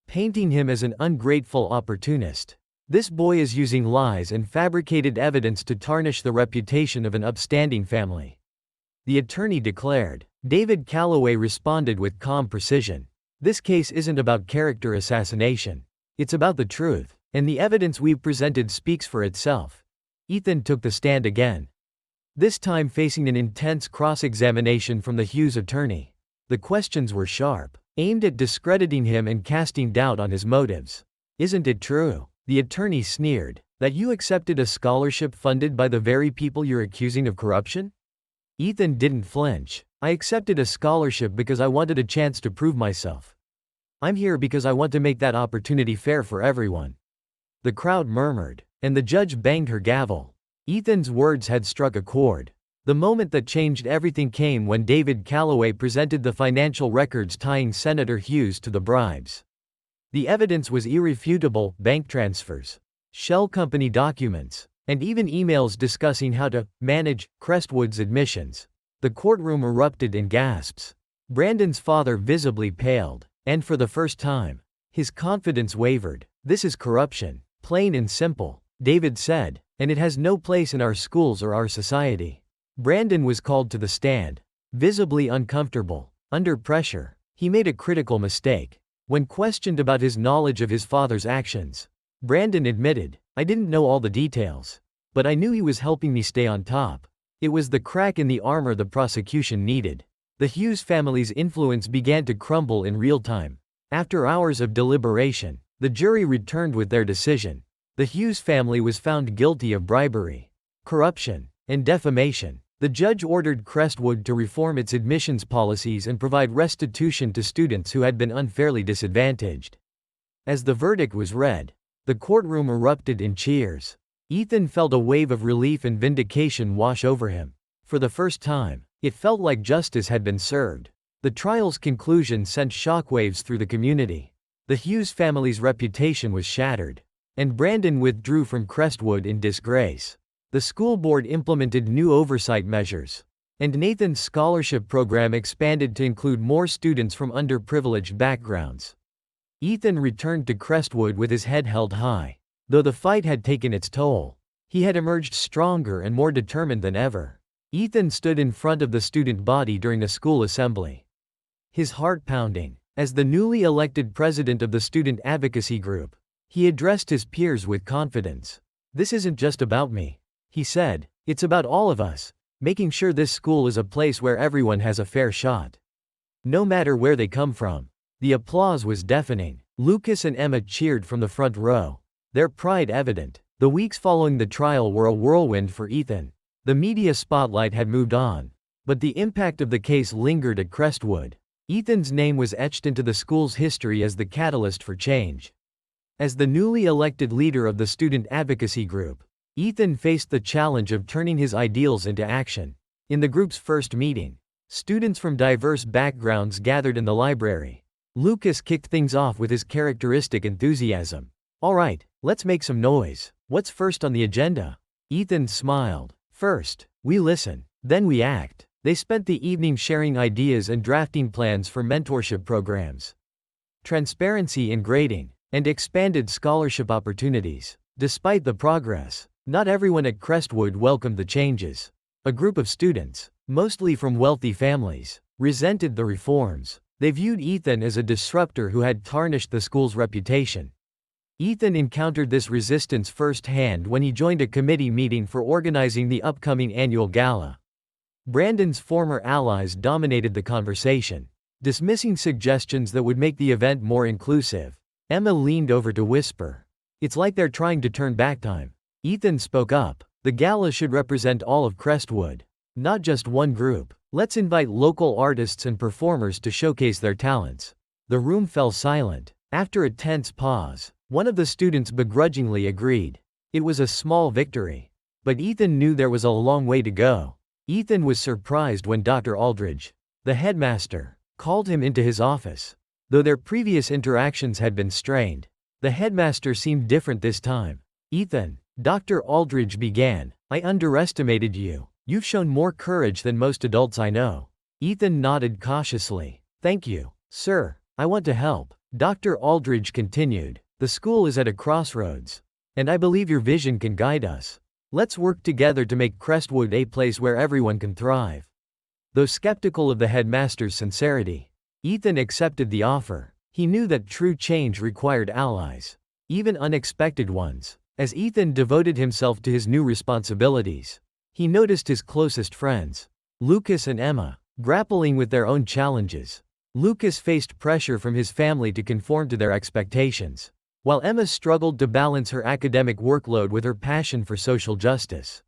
painting him as an ungrateful opportunist. "This boy is using lies and fabricated evidence to tarnish the reputation of an upstanding family," the attorney declared. David Calloway responded with calm precision. "This case isn't about character assassination. It's about the truth, and the evidence we've presented speaks for itself." Ethan took the stand again, this time facing an intense cross-examination from the Hughes attorney. The questions were sharp, aimed at discrediting him and casting doubt on his motives. "Isn't it true," the attorney sneered, "that you accepted a scholarship funded by the very people you're accusing of corruption?" Ethan didn't flinch. "I accepted a scholarship because I wanted a chance to prove myself. I'm here because I want to make that opportunity fair for everyone." The crowd murmured, and the judge banged her gavel. Ethan's words had struck a chord. The moment that changed everything came when David Calloway presented the financial records tying Senator Hughes to the bribes. The evidence was irrefutable: bank transfers, shell company documents, and even emails discussing how to manage Crestwood's admissions. The courtroom erupted in gasps. Brandon's father visibly paled, and for the first time, his confidence wavered. "This is corruption, plain and simple," David said, "and it has no place in our schools or our society." Brandon was called to the stand, visibly uncomfortable. Under pressure, he made a critical mistake. When questioned about his knowledge of his father's actions, Brandon admitted, "I didn't know all the details, but I knew he was helping me stay on top." It was the crack in the armor the prosecution needed. The Hughes family's influence began to crumble in real time. After hours of deliberation, the jury returned with their decision. The Hughes family was found guilty of bribery, corruption, and defamation. The judge ordered Crestwood to reform its admissions policies and provide restitution to students who had been unfairly disadvantaged. As the verdict was read, the courtroom erupted in cheers. Ethan felt a wave of relief and vindication wash over him. For the first time, it felt like justice had been served. The trial's conclusion sent shockwaves through the community. The Hughes family's reputation was shattered, and Brandon withdrew from Crestwood in disgrace. The school board implemented new oversight measures, and Nathan's scholarship program expanded to include more students from underprivileged backgrounds. Ethan returned to Crestwood with his head held high. Though the fight had taken its toll, he had emerged stronger and more determined than ever. Ethan stood in front of the student body during a school assembly, his heart pounding. As the newly elected president of the student advocacy group, he addressed his peers with confidence. "This isn't just about me," he said. "It's about all of us, making sure this school is a place where everyone has a fair shot, no matter where they come from." The applause was deafening. Lucas and Emma cheered from the front row, their pride evident. The weeks following the trial were a whirlwind for Ethan. The media spotlight had moved on, but the impact of the case lingered at Crestwood. Ethan's name was etched into the school's history as the catalyst for change. As the newly elected leader of the student advocacy group, Ethan faced the challenge of turning his ideals into action. In the group's first meeting, Students from diverse backgrounds gathered in the library. Lucas kicked things off with his characteristic enthusiasm. All right, let's make some noise. What's first on the agenda? Ethan smiled. First, we listen, then we act. They spent the evening sharing ideas and drafting plans for mentorship programs, transparency in grading, and expanded scholarship opportunities. Despite the progress, not everyone at Crestwood welcomed the changes. A group of students, mostly from wealthy families, resented the reforms. They viewed Ethan as a disruptor who had tarnished the school's reputation. Ethan encountered this resistance firsthand when he joined a committee meeting for organizing the upcoming annual gala. Brandon's former allies dominated the conversation, dismissing suggestions that would make the event more inclusive. Emma leaned over to whisper, "It's like they're trying to turn back time." Ethan spoke up, "The gala should represent all of Crestwood, not just one group. Let's invite local artists and performers to showcase their talents." The room fell silent. After a tense pause, one of the students begrudgingly agreed. It was a small victory. But Ethan knew there was a long way to go. Ethan was surprised when Dr. Aldridge, the headmaster, called him into his office. Though their previous interactions had been strained, the headmaster seemed different this time. "Ethan," Dr. Aldridge began, "I underestimated you. You've shown more courage than most adults I know." Ethan nodded cautiously. "Thank you, sir. I want to help." Dr. Aldridge continued, "The school is at a crossroads, and I believe your vision can guide us. Let's work together to make Crestwood a place where everyone can thrive." Though skeptical of the headmaster's sincerity, Ethan accepted the offer. He knew that true change required allies, even unexpected ones. As Ethan devoted himself to his new responsibilities, he noticed his closest friends, Lucas and Emma, grappling with their own challenges. Lucas faced pressure from his family to conform to their expectations, while Emma struggled to balance her academic workload with her passion for social justice.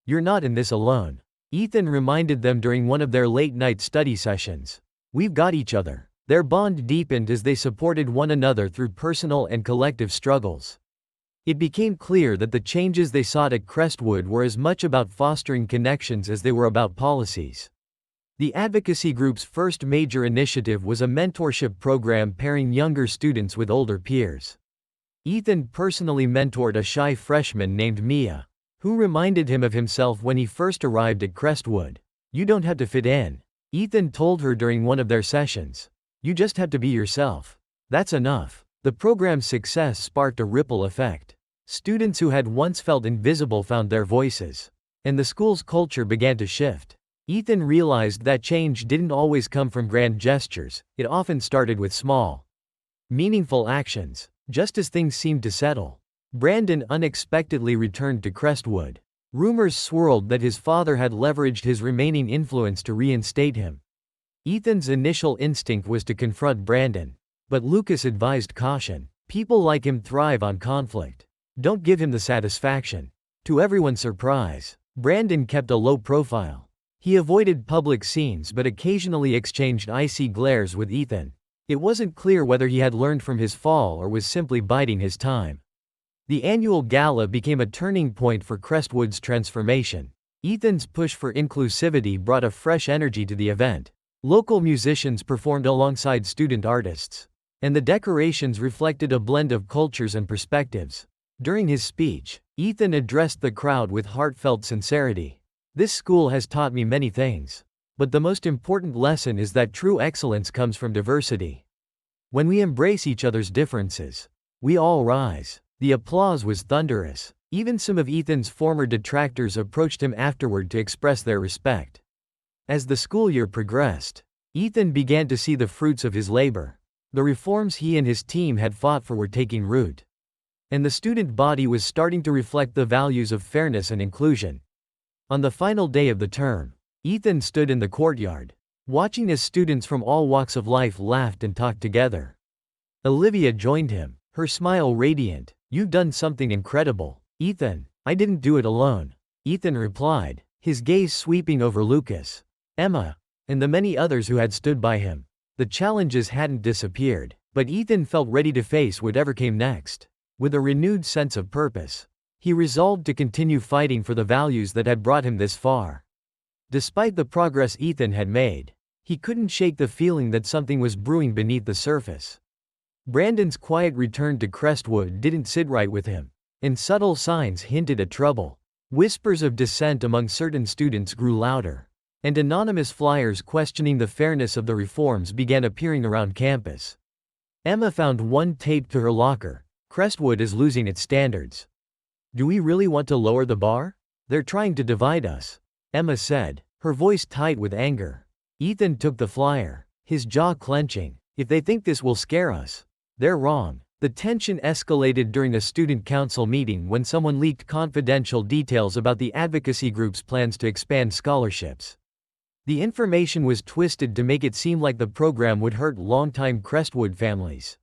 "You're not in this alone," Ethan reminded them during one of their late-night study sessions. "We've got each other." Their bond deepened as they supported one another through personal and collective struggles. It became clear that the changes they sought at Crestwood were as much about fostering connections as they were about policies. The advocacy group's first major initiative was a mentorship program pairing younger students with older peers. Ethan personally mentored a shy freshman named Mia, who reminded him of himself when he first arrived at Crestwood. "You don't have to fit in," Ethan told her during one of their sessions. "You just have to be yourself. That's enough." The program's success sparked a ripple effect. Students who had once felt invisible found their voices, and the school's culture began to shift. Ethan realized that change didn't always come from grand gestures, it often started with small, meaningful actions. Just as things seemed to settle, Brandon unexpectedly returned to Crestwood. Rumors swirled that his father had leveraged his remaining influence to reinstate him. Ethan's initial instinct was to confront Brandon, but Lucas advised caution. People like him thrive on conflict. Don't give him the satisfaction. To everyone's surprise, Brandon kept a low profile. He avoided public scenes but occasionally exchanged icy glares with Ethan. It wasn't clear whether he had learned from his fall or was simply biding his time. The annual gala became a turning point for Crestwood's transformation. Ethan's push for inclusivity brought a fresh energy to the event. Local musicians performed alongside student artists, and the decorations reflected a blend of cultures and perspectives. During his speech, Ethan addressed the crowd with heartfelt sincerity. "This school has taught me many things, but the most important lesson is that true excellence comes from diversity. When we embrace each other's differences, we all rise." The applause was thunderous. Even some of Ethan's former detractors approached him afterward to express their respect. As the school year progressed, Ethan began to see the fruits of his labor. The reforms he and his team had fought for were taking root, and the student body was starting to reflect the values of fairness and inclusion. On the final day of the term, Ethan stood in the courtyard, watching as students from all walks of life laughed and talked together. Olivia joined him, her smile radiant. "You've done something incredible, Ethan." "I didn't do it alone," Ethan replied, his gaze sweeping over Lucas, Emma, and the many others who had stood by him. The challenges hadn't disappeared, but Ethan felt ready to face whatever came next. With a renewed sense of purpose, he resolved to continue fighting for the values that had brought him this far. Despite the progress Ethan had made, he couldn't shake the feeling that something was brewing beneath the surface. Brandon's quiet return to Crestwood didn't sit right with him, and subtle signs hinted at trouble. Whispers of dissent among certain students grew louder, and anonymous flyers questioning the fairness of the reforms began appearing around campus. Emma found one taped to her locker. Crestwood is losing its standards. Do we really want to lower the bar? They're trying to divide us, Emma said, her voice tight with anger. Ethan took the flyer, his jaw clenching. If they think this will scare us, they're wrong. The tension escalated during a student council meeting when someone leaked confidential details about the advocacy group's plans to expand scholarships. The information was twisted to make it seem like the program would hurt longtime Crestwood families,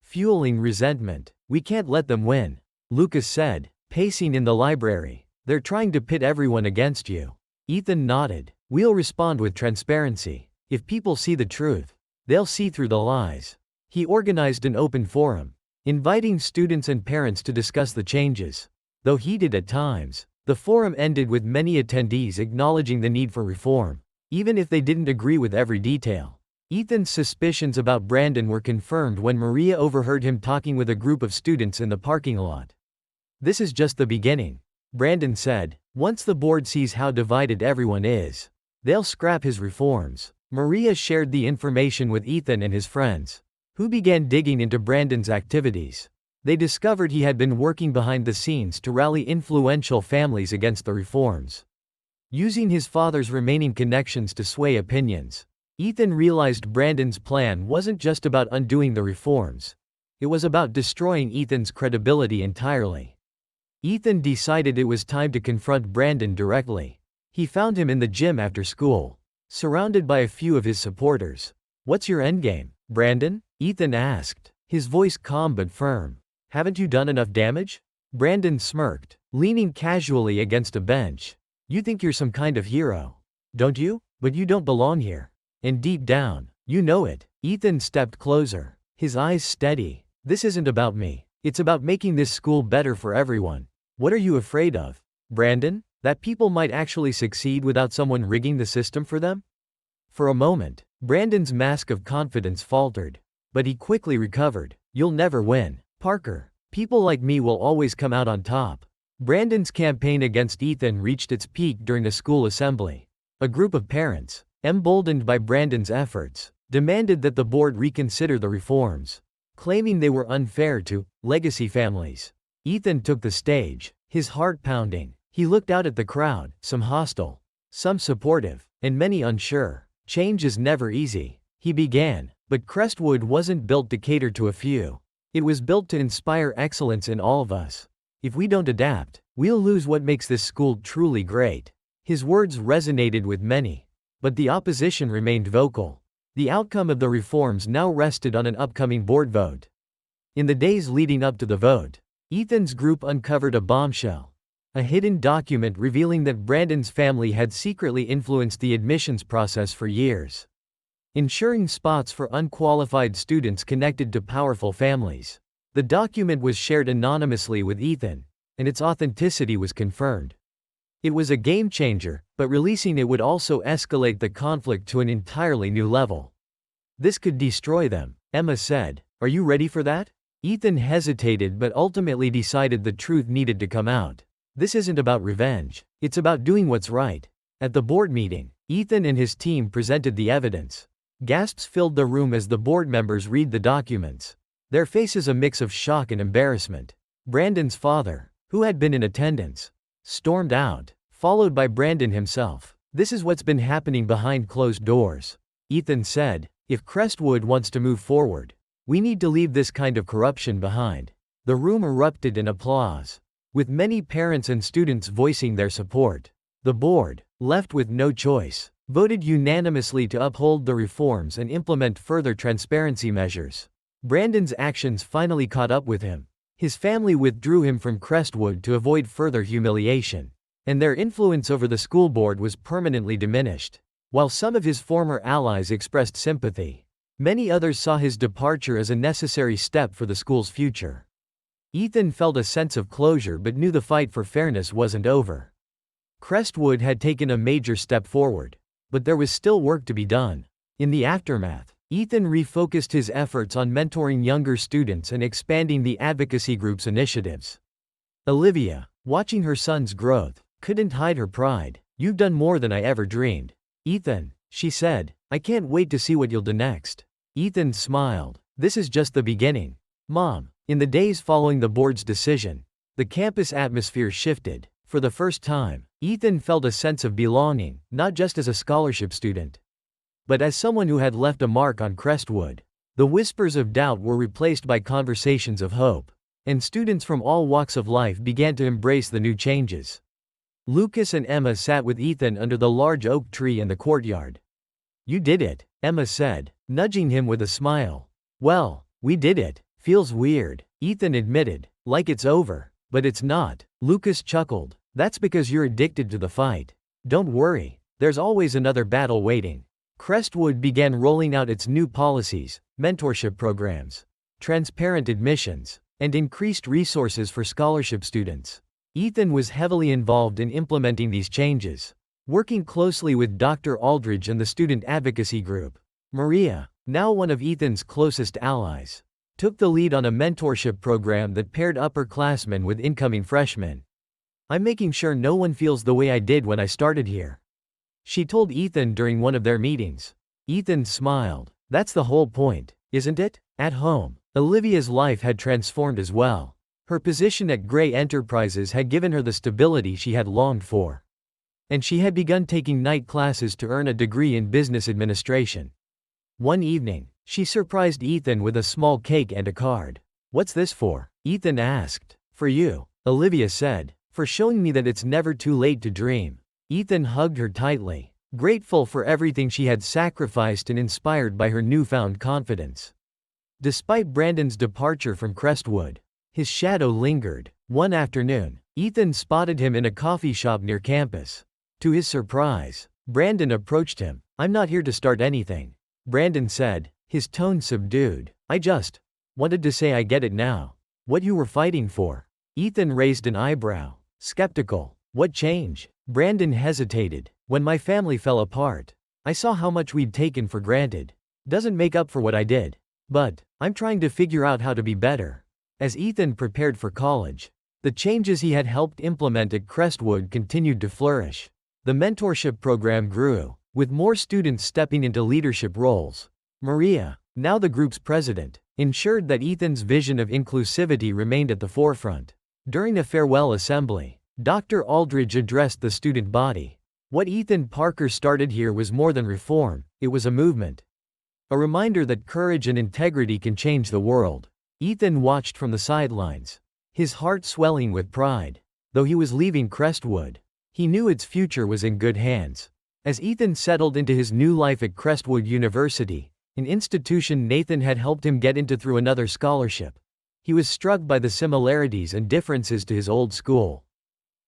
fueling resentment. We can't let them win, Lucas said, pacing in the library. They're trying to pit everyone against you. Ethan nodded. We'll respond with transparency. If people see the truth, they'll see through the lies. He organized an open forum, inviting students and parents to discuss the changes. Though heated at times, the forum ended with many attendees acknowledging the need for reform, even if they didn't agree with every detail. Ethan's suspicions about Brandon were confirmed when Maria overheard him talking with a group of students in the parking lot. This is just the beginning, Brandon said. Once the board sees how divided everyone is, they'll scrap his reforms. Maria shared the information with Ethan and his friends, who began digging into Brandon's activities. They discovered he had been working behind the scenes to rally influential families against the reforms, using his father's remaining connections to sway opinions. Ethan realized Brandon's plan wasn't just about undoing the reforms. It was about destroying Ethan's credibility entirely. Ethan decided it was time to confront Brandon directly. He found him in the gym after school, surrounded by a few of his supporters. What's your endgame, Brandon? Ethan asked, his voice calm but firm. Haven't you done enough damage? Brandon smirked, leaning casually against a bench. You think you're some kind of hero, don't you? But you don't belong here. And deep down, you know it. Ethan stepped closer, his eyes steady. This isn't about me. It's about making this school better for everyone. What are you afraid of, Brandon? That people might actually succeed without someone rigging the system for them? For a moment, Brandon's mask of confidence faltered, but he quickly recovered. You'll never win, Parker. People like me will always come out on top. Brandon's campaign against Ethan reached its peak during a school assembly. A group of parents, emboldened by Brandon's efforts, demanded that the board reconsider the reforms, claiming they were unfair to legacy families. Ethan took the stage, his heart pounding. He looked out at the crowd, some hostile, some supportive, and many unsure. Change is never easy, he began, but Crestwood wasn't built to cater to a few. It was built to inspire excellence in all of us. If we don't adapt, we'll lose what makes this school truly great. His words resonated with many, but the opposition remained vocal. The outcome of the reforms now rested on an upcoming board vote. In the days leading up to the vote, Ethan's group uncovered a bombshell, a hidden document revealing that Brandon's family had secretly influenced the admissions process for years, ensuring spots for unqualified students connected to powerful families. The document was shared anonymously with Ethan, and its authenticity was confirmed. It was a game changer, but releasing it would also escalate the conflict to an entirely new level. This could destroy them, Emma said. Are you ready for that? Ethan hesitated but ultimately decided the truth needed to come out. This isn't about revenge, it's about doing what's right. At the board meeting, Ethan and his team presented the evidence. Gasps filled the room as the board members read the documents, their faces a mix of shock and embarrassment. Brandon's father, who had been in attendance, stormed out, followed by Brandon himself. This is what's been happening behind closed doors, Ethan said. If Crestwood wants to move forward, we need to leave this kind of corruption behind. The room erupted in applause, with many parents and students voicing their support. The board, left with no choice, voted unanimously to uphold the reforms and implement further transparency measures. Brandon's actions finally caught up with him. His family withdrew him from Crestwood to avoid further humiliation, and their influence over the school board was permanently diminished. While some of his former allies expressed sympathy, many others saw his departure as a necessary step for the school's future. Ethan felt a sense of closure but knew the fight for fairness wasn't over. Crestwood had taken a major step forward. But there was still work to be done. In the aftermath, Ethan refocused his efforts on mentoring younger students and expanding the advocacy group's initiatives. Olivia, watching her son's growth, couldn't hide her pride. "You've done more than I ever dreamed, Ethan," she said. "I can't wait to see what you'll do next." Ethan smiled. "This is just the beginning, Mom." In the days following the board's decision, the campus atmosphere shifted. For the first time, Ethan felt a sense of belonging, not just as a scholarship student, but as someone who had left a mark on Crestwood. The whispers of doubt were replaced by conversations of hope, and students from all walks of life began to embrace the new changes. Lucas and Emma sat with Ethan under the large oak tree in the courtyard. "You did it," Emma said, nudging him with a smile. "Well, we did it. Feels weird," Ethan admitted, "like it's over, but it's not." Lucas chuckled. "That's because you're addicted to the fight. Don't worry, there's always another battle waiting." Crestwood began rolling out its new policies, mentorship programs, transparent admissions, and increased resources for scholarship students. Ethan was heavily involved in implementing these changes, working closely with Dr. Aldridge and the student advocacy group. Maria, now one of Ethan's closest allies, took the lead on a mentorship program that paired upperclassmen with incoming freshmen. "I'm making sure no one feels the way I did when I started here," she told Ethan during one of their meetings. Ethan smiled. "That's the whole point, isn't it?" At home, Olivia's life had transformed as well. Her position at Gray Enterprises had given her the stability she had longed for, and she had begun taking night classes to earn a degree in business administration. One evening, she surprised Ethan with a small cake and a card. "What's this for?" Ethan asked. "For you," Olivia said. "For showing me that it's never too late to dream." Ethan hugged her tightly, grateful for everything she had sacrificed and inspired by her newfound confidence. Despite Brandon's departure from Crestwood, his shadow lingered. One afternoon, Ethan spotted him in a coffee shop near campus. To his surprise, Brandon approached him. "I'm not here to start anything," Brandon said, his tone subdued. "I just wanted to say I get it now. What you were fighting for." Ethan raised an eyebrow, skeptical. "What change?" Brandon hesitated. "When my family fell apart, I saw how much we'd taken for granted. Doesn't make up for what I did. But I'm trying to figure out how to be better." As Ethan prepared for college, the changes he had helped implement at Crestwood continued to flourish. The mentorship program grew, with more students stepping into leadership roles. Maria, now the group's president, ensured that Ethan's vision of inclusivity remained at the forefront. During a farewell assembly, Dr. Aldridge addressed the student body. What Ethan Parker started here was more than reform, it was a movement. A reminder that courage and integrity can change the world. Ethan watched from the sidelines, his heart swelling with pride. Though he was leaving Crestwood, he knew its future was in good hands. As Ethan settled into his new life at Crestwood University, an institution Nathan had helped him get into through another scholarship, he was struck by the similarities and differences to his old school.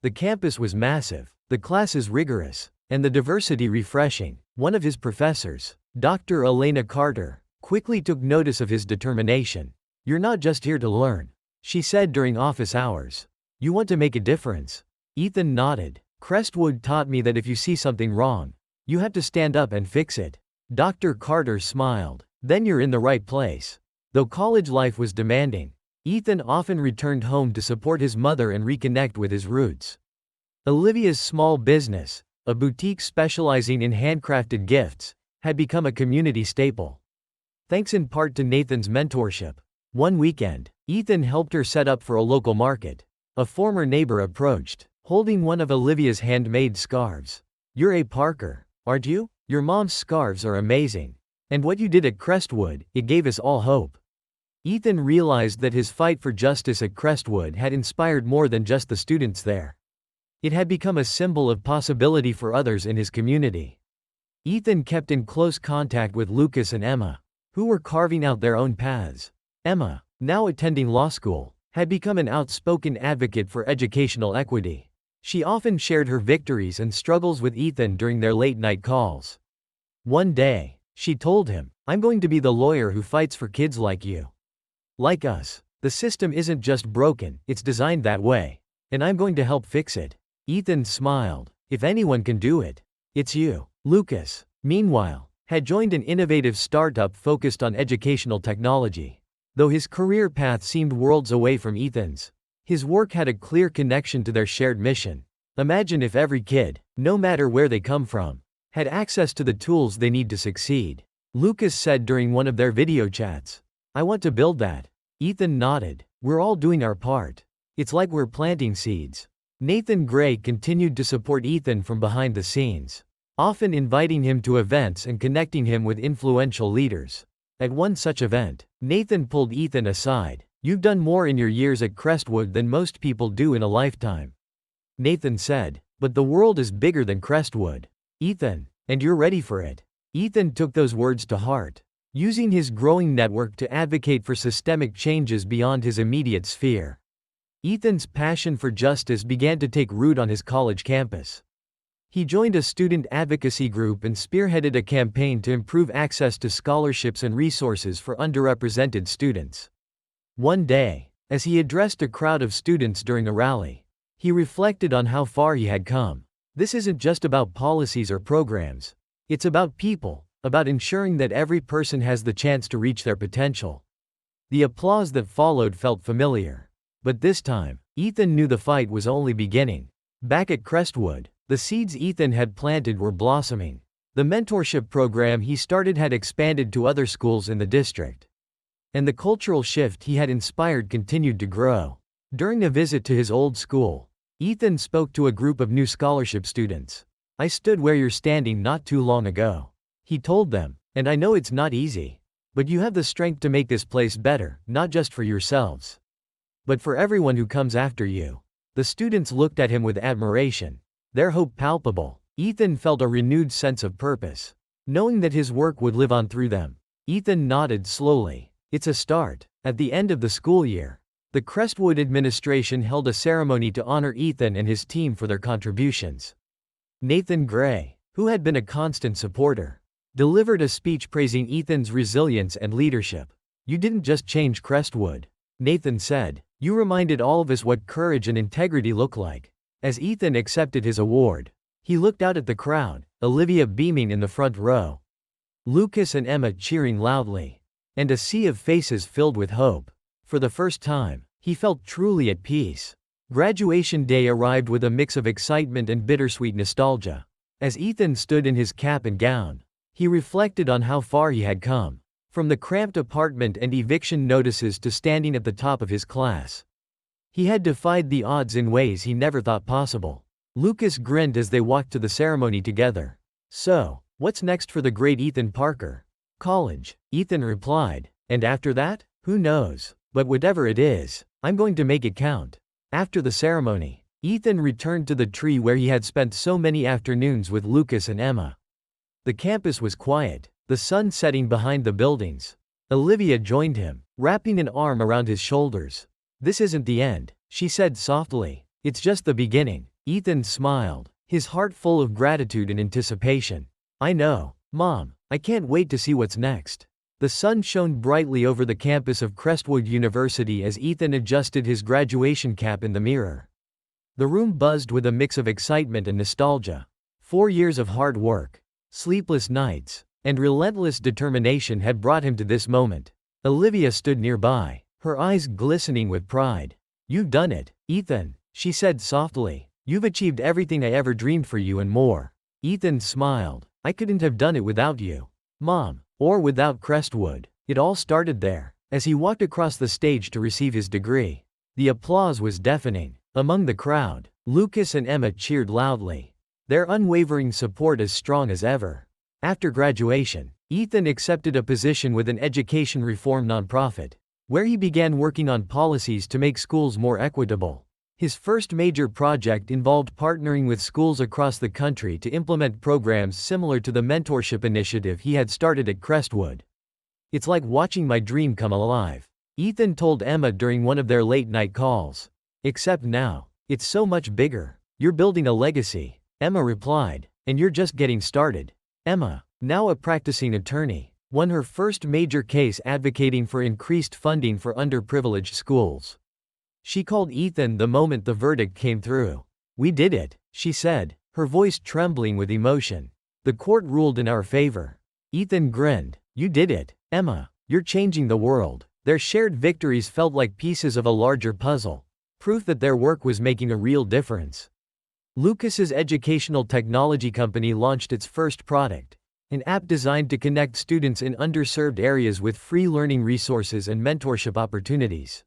The campus was massive, the classes rigorous, and the diversity refreshing. One of his professors, Dr. Elena Carter, quickly took notice of his determination. "You're not just here to learn," she said during office hours. "You want to make a difference." Ethan nodded. "Crestwood taught me that if you see something wrong, you have to stand up and fix it." Dr. Carter smiled. "Then you're in the right place." Though college life was demanding, Ethan often returned home to support his mother and reconnect with his roots. Olivia's small business, a boutique specializing in handcrafted gifts, had become a community staple. Thanks in part to Nathan's mentorship. One weekend, Ethan helped her set up for a local market. A former neighbor approached, holding one of Olivia's handmade scarves. "You're A. Parker, aren't you? Your mom's scarves are amazing. And what you did at Crestwood, it gave us all hope." Ethan realized that his fight for justice at Crestwood had inspired more than just the students there. It had become a symbol of possibility for others in his community. Ethan kept in close contact with Lucas and Emma, who were carving out their own paths. Emma, now attending law school, had become an outspoken advocate for educational equity. She often shared her victories and struggles with Ethan during their late-night calls. One day, she told him, "I'm going to be the lawyer who fights for kids like you. Like us. The system isn't just broken, it's designed that way. And I'm going to help fix it." Ethan smiled. If anyone can do it, it's you. Lucas, meanwhile, had joined an innovative startup focused on educational technology. Though his career path seemed worlds away from Ethan's, his work had a clear connection to their shared mission. Imagine if every kid, no matter where they come from, had access to the tools they need to succeed. Lucas said during one of their video chats, "I want to build that." Ethan nodded. "We're all doing our part. It's like we're planting seeds." Nathan Gray continued to support Ethan from behind the scenes, often inviting him to events and connecting him with influential leaders. At one such event, Nathan pulled Ethan aside. "You've done more in your years at Crestwood than most people do in a lifetime." Nathan said, "But the world is bigger than Crestwood, Ethan, and you're ready for it." Ethan took those words to heart, using his growing network to advocate for systemic changes beyond his immediate sphere. Ethan's passion for justice began to take root on his college campus. He joined a student advocacy group and spearheaded a campaign to improve access to scholarships and resources for underrepresented students. One day, as he addressed a crowd of students during a rally, he reflected on how far he had come. This isn't just about policies or programs. It's about people, about ensuring that every person has the chance to reach their potential. The applause that followed felt familiar. But this time, Ethan knew the fight was only beginning. Back at Crestwood, the seeds Ethan had planted were blossoming. The mentorship program he started had expanded to other schools in the district. And the cultural shift he had inspired continued to grow. During a visit to his old school, Ethan spoke to a group of new scholarship students. "I stood where you're standing not too long ago," he told them, "and I know it's not easy. But you have the strength to make this place better, not just for yourselves, but for everyone who comes after you." The students looked at him with admiration, their hope palpable. Ethan felt a renewed sense of purpose, knowing that his work would live on through them. Ethan nodded slowly. "It's a start." At the end of the school year, the Crestwood administration held a ceremony to honor Ethan and his team for their contributions. Nathan Gray, who had been a constant supporter, delivered a speech praising Ethan's resilience and leadership. "You didn't just change Crestwood," Nathan said. "You reminded all of us what courage and integrity look like." As Ethan accepted his award, he looked out at the crowd, Olivia beaming in the front row, Lucas and Emma cheering loudly, and a sea of faces filled with hope. For the first time, he felt truly at peace. Graduation day arrived with a mix of excitement and bittersweet nostalgia. As Ethan stood in his cap and gown, he reflected on how far he had come. From the cramped apartment and eviction notices to standing at the top of his class, he had defied the odds in ways he never thought possible. Lucas grinned as they walked to the ceremony together. "So, what's next for the great Ethan Parker?" "College," Ethan replied. "And after that? Who knows? But whatever it is, I'm going to make it count." After the ceremony, Ethan returned to the tree where he had spent so many afternoons with Lucas and Emma. The campus was quiet, the sun setting behind the buildings. Olivia joined him, wrapping an arm around his shoulders. "This isn't the end," she said softly. "It's just the beginning." Ethan smiled, his heart full of gratitude and anticipation. "I know, Mom. I can't wait to see what's next." The sun shone brightly over the campus of Crestwood University as Ethan adjusted his graduation cap in the mirror. The room buzzed with a mix of excitement and nostalgia. 4 years of hard work, sleepless nights, and relentless determination had brought him to this moment. Olivia stood nearby, her eyes glistening with pride. "You've done it, Ethan," she said softly. "You've achieved everything I ever dreamed for you and more." Ethan smiled. "I couldn't have done it without you, Mom, or without Crestwood." It all started there, as he walked across the stage to receive his degree. The applause was deafening. Among the crowd, Lucas and Emma cheered loudly, their unwavering support as strong as ever. After graduation, Ethan accepted a position with an education reform nonprofit, where he began working on policies to make schools more equitable. His first major project involved partnering with schools across the country to implement programs similar to the mentorship initiative he had started at Crestwood. "It's like watching my dream come alive," Ethan told Emma during one of their late-night calls. "Except now, it's so much bigger. You're building a legacy," Emma replied, "and you're just getting started." Emma, now a practicing attorney, won her first major case advocating for increased funding for underprivileged schools. She called Ethan the moment the verdict came through. "We did it," she said. her voice trembling with emotion. "The court ruled in our favor." Ethan grinned. "You did it, Emma. You're changing the world." Their shared victories felt like pieces of a larger puzzle, proof that their work was making a real difference. Lucas's educational technology company launched its first product, an app designed to connect students in underserved areas with free learning resources and mentorship opportunities.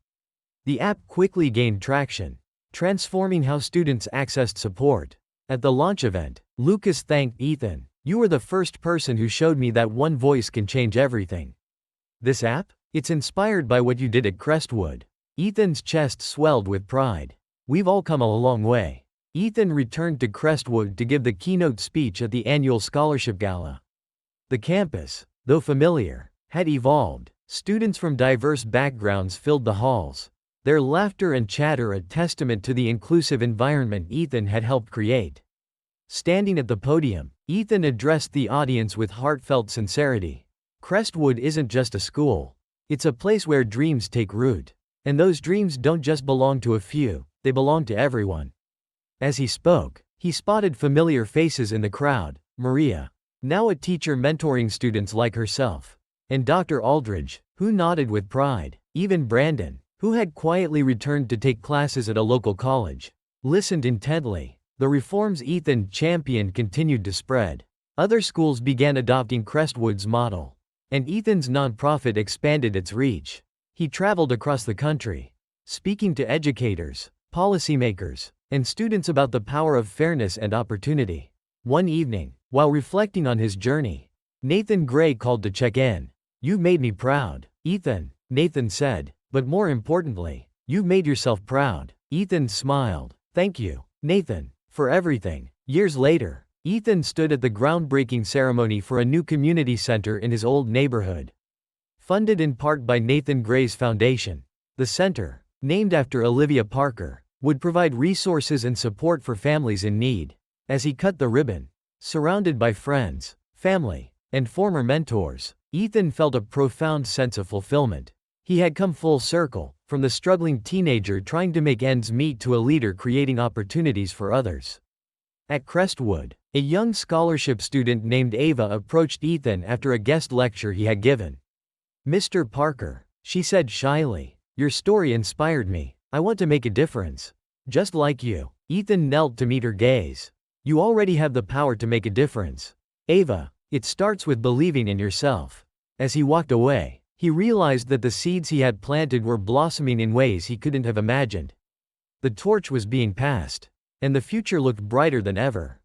The app quickly gained traction, transforming how students accessed support. At the launch event, Lucas thanked Ethan. "You were the first person who showed me that one voice can change everything." "This app? It's inspired by what you did at Crestwood." Ethan's chest swelled with pride. "We've all come a long way." Ethan returned to Crestwood to give the keynote speech at the annual scholarship gala. The campus, though familiar, had evolved. Students from diverse backgrounds filled the halls, their laughter and chatter a testament to the inclusive environment Ethan had helped create. Standing at the podium, Ethan addressed the audience with heartfelt sincerity. "Crestwood isn't just a school. It's a place where dreams take root. And those dreams don't just belong to a few, they belong to everyone." As he spoke, he spotted familiar faces in the crowd: Maria, now a teacher mentoring students like herself, and Dr. Aldridge, who nodded with pride. Even Brandon, who had quietly returned to take classes at a local college, listened intently. The reforms Ethan championed continued to spread. Other schools began adopting Crestwood's model, and Ethan's nonprofit expanded its reach. He traveled across the country, speaking to educators, policymakers, and students about the power of fairness and opportunity. One evening, while reflecting on his journey, Nathan Gray called to check in. "You've made me proud, Ethan," Nathan said, "but more importantly, you've made yourself proud." Ethan smiled. "Thank you, Nathan, for everything." Years later, Ethan stood at the groundbreaking ceremony for a new community center in his old neighborhood. Funded in part by Nathan Gray's foundation, the center, named after Olivia Parker, would provide resources and support for families in need. As he cut the ribbon, surrounded by friends, family, and former mentors, Ethan felt a profound sense of fulfillment. He had come full circle, from the struggling teenager trying to make ends meet to a leader creating opportunities for others. At Crestwood, a young scholarship student named Ava approached Ethan after a guest lecture he had given. "Mr. Parker," she said shyly, "your story inspired me. I want to make a difference. Just like you." Ethan knelt to meet her gaze. "You already have the power to make a difference, Ava. It starts with believing in yourself." As he walked away, he realized that the seeds he had planted were blossoming in ways he couldn't have imagined. The torch was being passed, and the future looked brighter than ever.